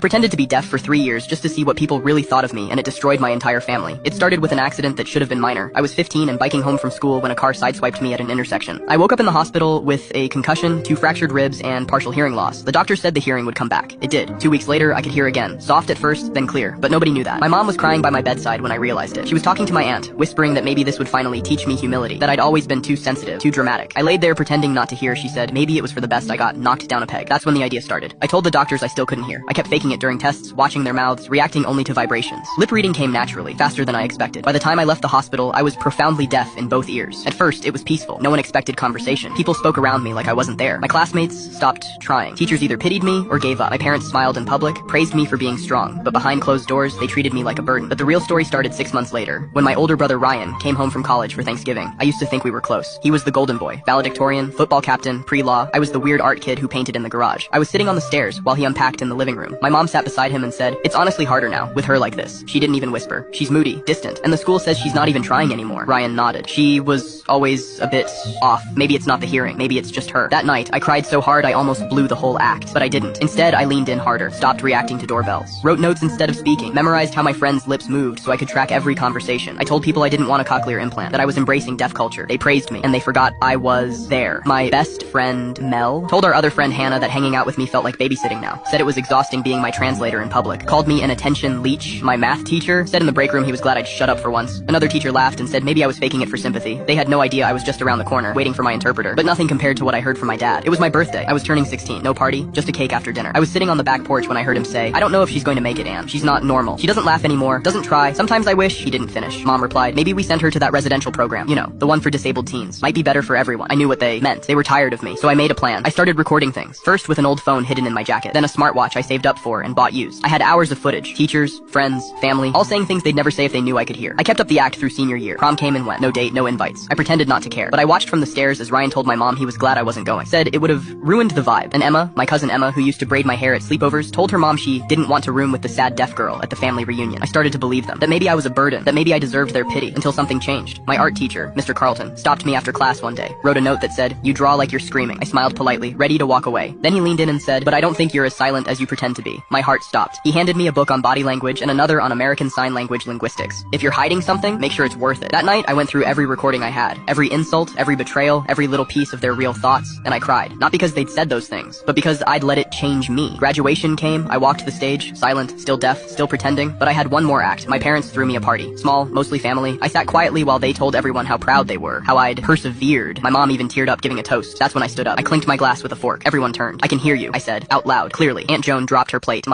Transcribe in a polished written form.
Pretended to be deaf for 3 years just to see what people really thought of me, and it destroyed my entire family. It started with an accident that should have been minor. I was 15 and biking home from school when a car sideswiped me at an intersection. I woke up in the hospital with a concussion, 2 fractured ribs, and partial hearing loss. The doctor said the hearing would come back. It did. 2 weeks later, I could hear again. Soft at first, then clear, but nobody knew that. My mom was crying by my bedside when I realized it. She was talking to my aunt, whispering that maybe this would finally teach me humility, that I'd always been too sensitive, too dramatic. I laid there pretending not to hear. She said maybe it was for the best I got knocked down a peg. That's when the idea started. I told the doctors I still couldn't hear. I kept faking it during tests, watching their mouths, reacting only to vibrations. Lip reading came naturally, faster than I expected. By the time I left the hospital, I was profoundly deaf in both ears. At first, it was peaceful. No one expected conversation. People spoke around me like I wasn't there. My classmates stopped trying. Teachers either pitied me or gave up. My parents smiled in public, praised me for being strong, but behind closed doors, they treated me like a burden. But the real story started 6 months later, when my older brother Ryan came home from college for Thanksgiving. I used to think we were close. He was the golden boy, valedictorian, football captain, pre-law. I was the weird art kid who painted in the garage. I was sitting on the stairs while he unpacked in the living room. My mom sat beside him and said, "It's honestly harder now, with her like this." She didn't even whisper. She's moody, distant, and the school says she's not even trying anymore. Ryan nodded. She was always a bit off. Maybe it's not the hearing. Maybe it's just her. That night, I cried so hard I almost blew the whole act, but I didn't. Instead, I leaned in harder, stopped reacting to doorbells, wrote notes instead of speaking, memorized how my friends' lips moved so I could track every conversation. I told people I didn't want a cochlear implant, that I was embracing deaf culture. They praised me, and they forgot I was there. My best friend, Mel, told our other friend Hannah that hanging out with me felt like babysitting now. Said it was exhausting being my translator in public. Called me an attention leech. My math teacher said in the break room he was glad I'd shut up for once. Another teacher laughed and said maybe I was faking it for sympathy. They had no idea I was just around the corner, waiting for my interpreter. But nothing compared to what I heard from my dad. It was my birthday. I was turning 16. No party, just a cake after dinner. I was sitting on the back porch when I heard him say, "I don't know if she's going to make it, Anne. She's not normal. She doesn't laugh anymore, doesn't try. Sometimes I wish." He didn't finish. Mom replied, "Maybe we send her to that residential program. You know, the one for disabled teens. Might be better for everyone." I knew what they meant. They were tired of me, so I made a plan. I started recording things. First with an old phone hidden in my jacket, then a smartwatch I saved up for and bought used. I had hours of footage. Teachers, friends, family, all saying things they'd never say if they knew I could hear. I kept up the act through senior year. Prom came and went. No date, no invites. I pretended not to care, but I watched from the stairs as Ryan told my mom he was glad I wasn't going. Said it would have ruined the vibe. And Emma, my cousin Emma, who used to braid my hair at sleepovers, told her mom she didn't want to room with the sad deaf girl at the family reunion. I started to believe them. That maybe I was a burden. That maybe I deserved their pity, until something changed. My art teacher, Mr. Carlton, stopped me after class one day, wrote a note that said, "You draw like you're screaming." I smiled politely, ready to walk away. Then he leaned in and said, "But I don't think you're as silent as you pretend to be." My heart stopped. He handed me a book on body language and another on American Sign Language linguistics. If you're hiding something, make sure it's worth it. That night, I went through every recording I had. Every insult, every betrayal, every little piece of their real thoughts, and I cried. Not because they'd said those things, but because I'd let it change me. Graduation came, I walked the stage, silent, still deaf, still pretending, but I had one more act. My parents threw me a party. Small, mostly family. I sat quietly while they told everyone how proud they were, how I'd persevered. My mom even teared up giving a toast. That's when I stood up. I clinked my glass with a fork. Everyone turned. "I can hear you," I said, out loud, clearly. Aunt Joan dropped her plate.